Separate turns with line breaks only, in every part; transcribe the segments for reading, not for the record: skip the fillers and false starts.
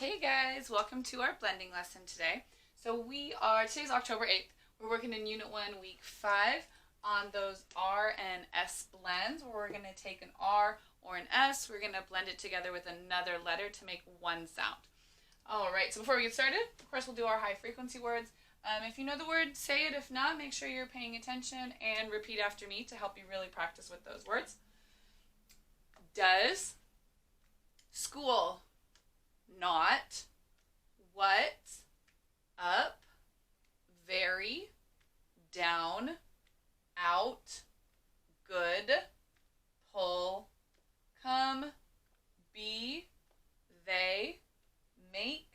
Hey guys, welcome to our blending lesson today. Today's October 8th. We're working in Unit 1, Week 5 on those R and S blends, where we're going to take an R or an S, we're going to blend it together with another letter to make one sound. Alright, so before we get started, of course we'll do our high frequency words. If you know the word, say it. If not, make sure you're paying attention and repeat after me to help you really practice with those words. Does, school, not, what, up, very, down, out, good, pull, come, be, they, make,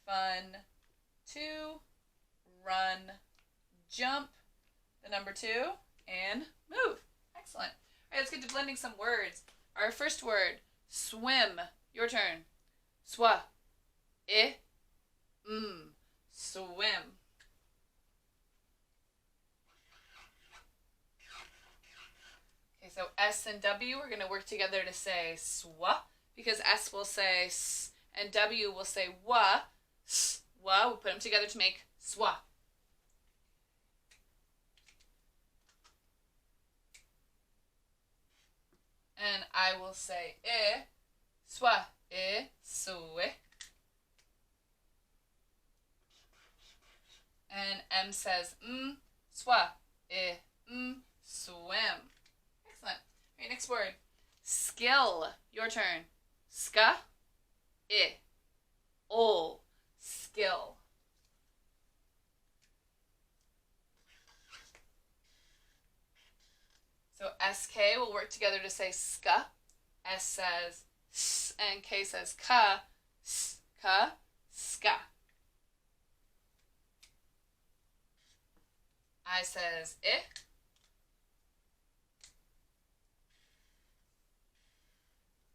fun, to, run, jump, the number 2, and move. Excellent. All right, let's get to blending some words. Our first word, swim. Your turn. Swa, swim. Okay, so S and W, we're going to work together to say swa, because S will say s, and W will say wa. Swa, we'll put them together to make swa. And I will say swa, swe. And M says swa, swim. Excellent. All right, next word. Skill. Your turn. Ska, ol. Skill. So SK will work together to say ska. S says s, and K says ka, ska. I says I.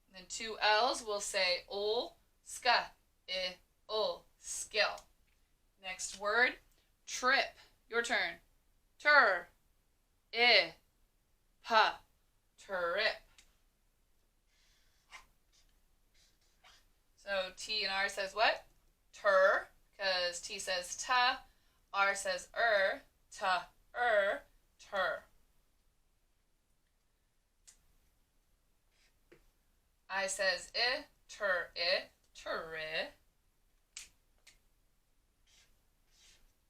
And then 2 L's will say ol, ska, ol, skill. Next word, trip. Your turn. Tur, pa, trip. So T and R says what? Tur, because T says ta, R says ta, tur. I says tur, turri.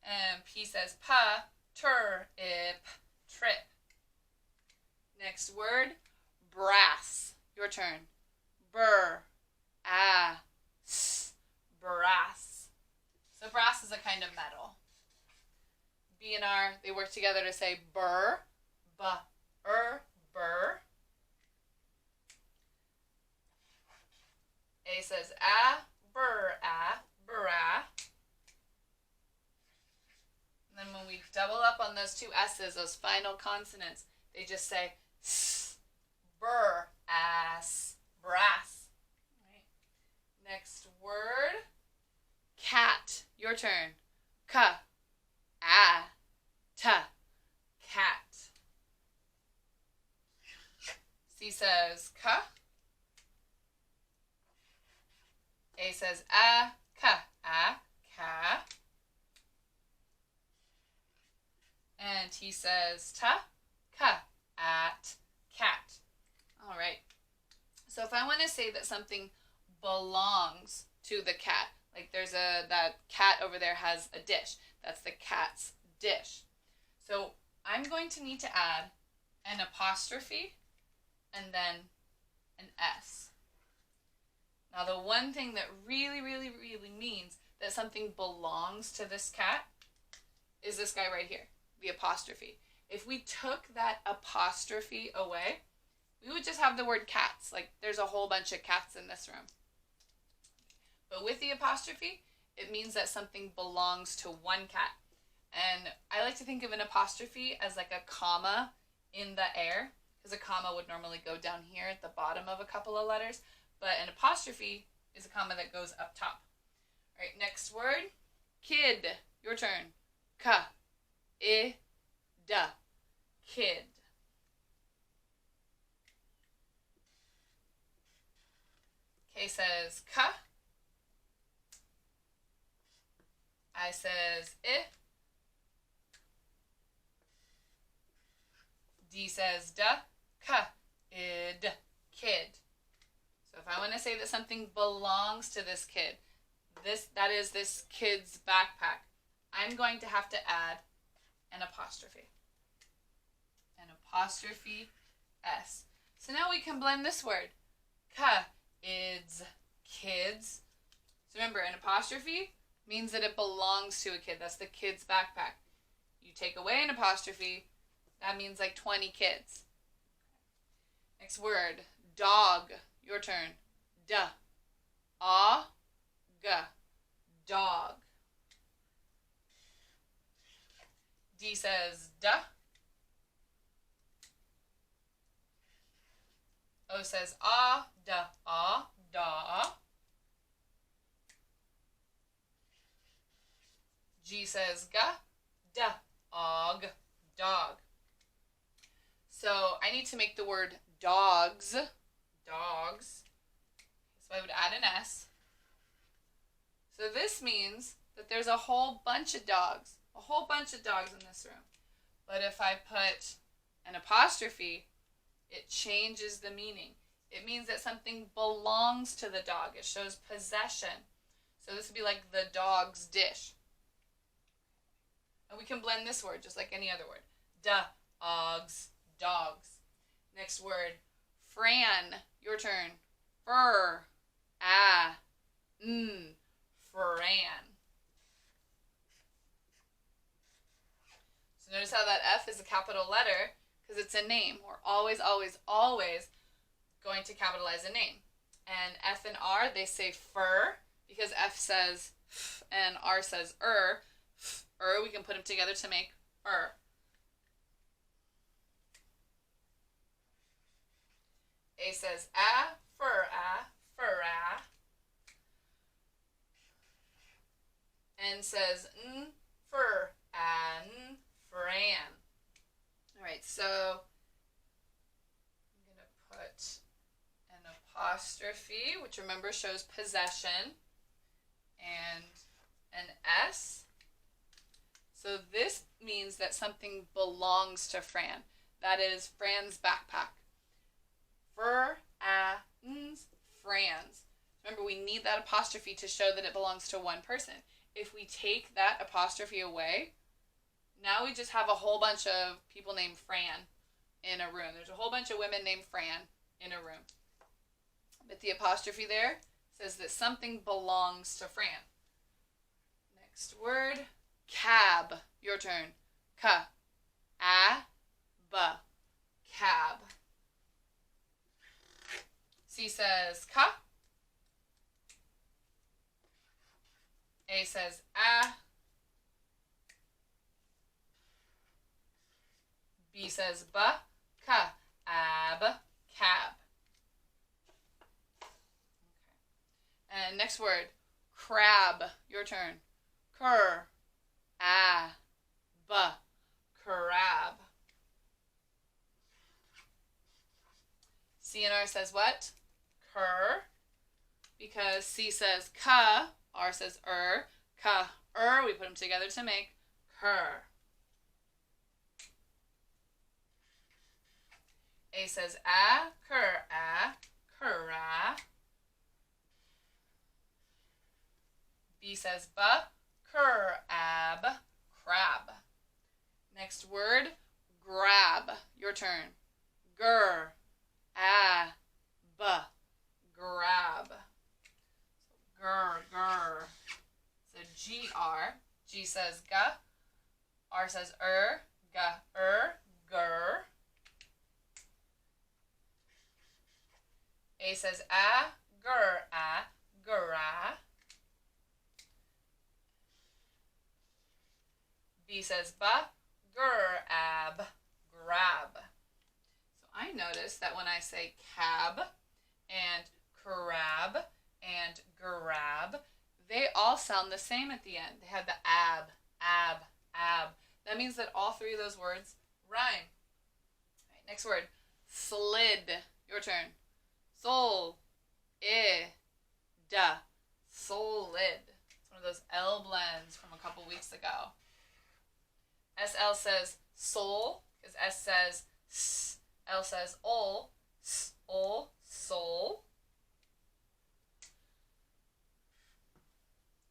And P says pa, ip, trip. Next word, brass. Your turn. Brass. So brass is a kind of metal. B and R, they work together to say burr, burr. A says burr, brah. And then when we double up on those 2 S's, those final consonants, they just say s, burr, ass, brass. Right. Next word, cat. Your turn. Ka, ta, cat. C says ka. A says ka, ka. And T says ta, ka, at, cat. All right. So if I want to say that something belongs to the cat, like that cat over there has a dish. That's the cat's dish. So I'm going to need to add an apostrophe and then an S. Now the one thing that really means that something belongs to this cat is this guy right here, the apostrophe. If we took that apostrophe away, we would just have the word cats. Like there's a whole bunch of cats in this room. But with the apostrophe, it means that something belongs to one cat. And I like to think of an apostrophe as like a comma in the air, because a comma would normally go down here at the bottom of a couple of letters, but an apostrophe is a comma that goes up top. All right, next word, kid. Your turn. Ka, da, kid. K says ka. I says I. D says da. Ka. Id. Kid. So if I want to say that something belongs to this kid, that is this kid's backpack, I'm going to have to add an apostrophe. An apostrophe S. So now we can blend this word. Ka. Ids. Kids. So remember, an apostrophe means that it belongs to a kid. That's the kid's backpack. You take away an apostrophe, that means like 20 kids. Next word, dog. Your turn. Da. A. Ga. Dog. D says da. O says ah, da, ah, da. G says ga, da, og, dog. So I need to make the word dogs. Dogs. So I would add an S. So this means that there's a whole bunch of dogs. A whole bunch of dogs in this room. But if I put an apostrophe, it changes the meaning. It means that something belongs to the dog. It shows possession. So this would be like the dog's dish. And we can blend this word just like any other word. Dogs, dogs. Next word, Fran. Your turn. Fur. Fran. So notice how that F is a capital letter because it's a name. We're always, always, always going to capitalize a name. And F and R, they say fur because F says f and R says we can put them together to make fur. A says fur, fur. N says fur, fran. All right, so I'm going to put an apostrophe, which remember shows possession, and an S. So this means that something belongs to Fran. That is Fran's backpack. Fran's. Remember, we need that apostrophe to show that it belongs to one person. If we take that apostrophe away, now we just have a whole bunch of people named Fran in a room. There's a whole bunch of women named Fran in a room. But the apostrophe there says that something belongs to Fran. Next word, cab. Your turn. Ka. Ba. Cab. C says ka. A says B says ba. Ka. Ab. Cab. Okay. And next word, crab. Your turn. Cur. Ba. Crab. C and R says what? Cur. Because C says ka, R says ka, we put them together to make cur. A says cur, cura. B says ba, cur, ab, crab. Next word, grab. Your turn. Gur, grab. Gur. So G-R. G says ga. R says ga, gur. A says gur, gura. B says ba, gur, ab, grab. So I notice that when I say cab and crab and grab, they all sound the same at the end. They have the ab. That means that all three of those words rhyme. All right, next word, slid. Your turn. Sol, da, solid. It's one of those L blends from a couple L says soul, because S says S. L says ol, S, ol, soul.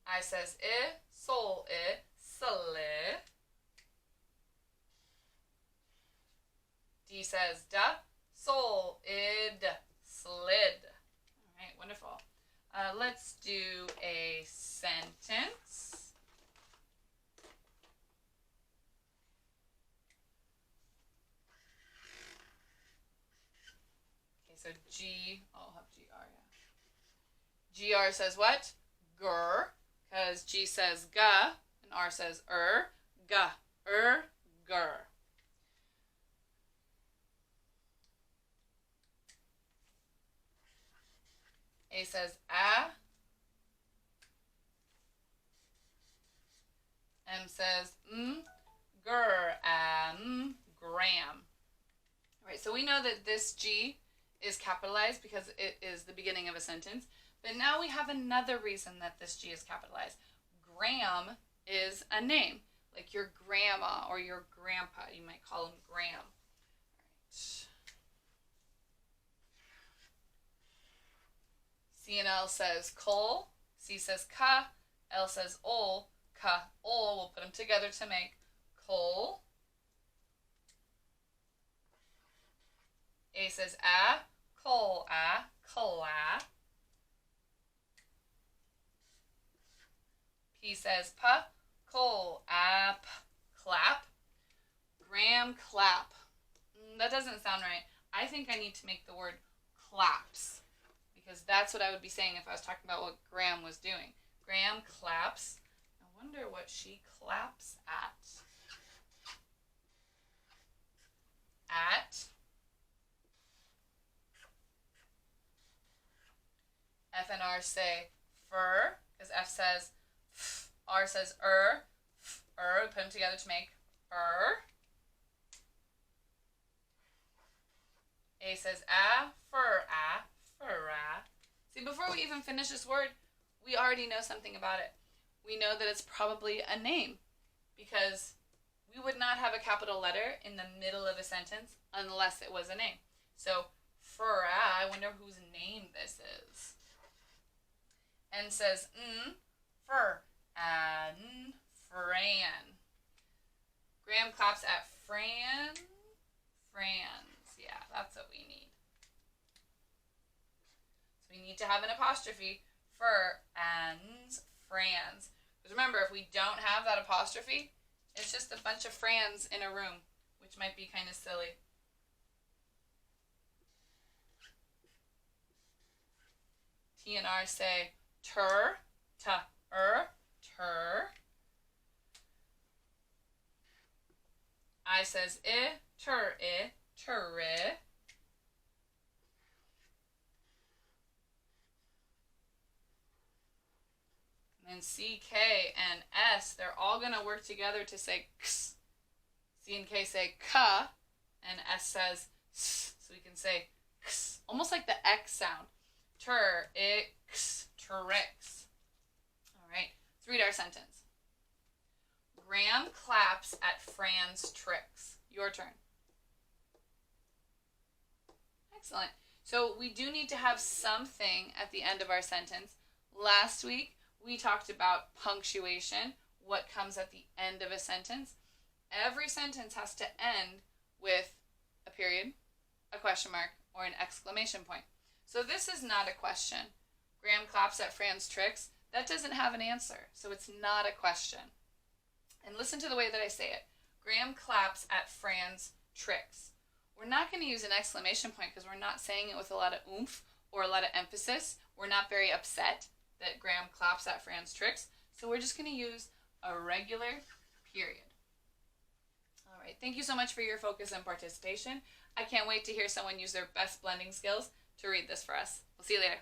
I says I, soul, I, sole. D says da, soul, id, slid. All right, wonderful. Let's do a sentence. Okay, so I'll have GR, yeah. GR says what? Gur, because G says ga, and R says ga, gur. A says a. M says gur, gram. All right, so we know that this G is capitalized because it is the beginning of a sentence. But now we have another reason that this G is capitalized. Gram is a name, like your grandma or your grandpa. You might call him Gram. All right. C and L says col. C says ka. L says ol. Ka, ol. We'll put them together to make col. A says a. Col, a. Cola. P says pa. Col, ap. Clap. Gram, clap. That doesn't sound right. I think I need to make the word claps, because that's what I would be saying if I was talking about what Gram was doing. Gram claps. I wonder what she claps at. At. F and R say fur, because F says f, R says we put them together to make fur. A says fur, fur. See, before we even finish this word, we already know something about it. We know that it's probably a name, because we would not have a capital letter in the middle of a sentence unless it was a name. So, fur, I wonder whose name this is. N says fur, Fran. Gram claps at Fran's. Yeah, that's what we need. So we need to have an apostrophe for Anne's Fran's. Because remember, if we don't have that apostrophe, it's just a bunch of Frans in a room, which might be kind of silly. T and R say tur, tur. I says tur, turre. And C, K, and S, they're all going to work together to say x. C and K say ka, and S says s. So we can say x, almost like the X sound. X, tricks. All right, let's read our sentence. Gram claps at Fran's tricks. Your turn. Excellent. So we do need to have something at the end of our sentence. Last week, we talked about punctuation, what comes at the end of a sentence. Every sentence has to end with a period, a question mark, or an exclamation point. So this is not a question. Gram claps at Fran's tricks. That doesn't have an answer, so it's not a question. And listen to the way that I say it. Gram claps at Fran's tricks. We're not going to use an exclamation point because we're not saying it with a lot of oomph or a lot of emphasis. We're not very upset that Gram claps at Fran's tricks. So we're just going to use a regular period. All right, thank you so much for your focus and participation. I can't wait to hear someone use their best blending skills to read this for us. We'll see you later.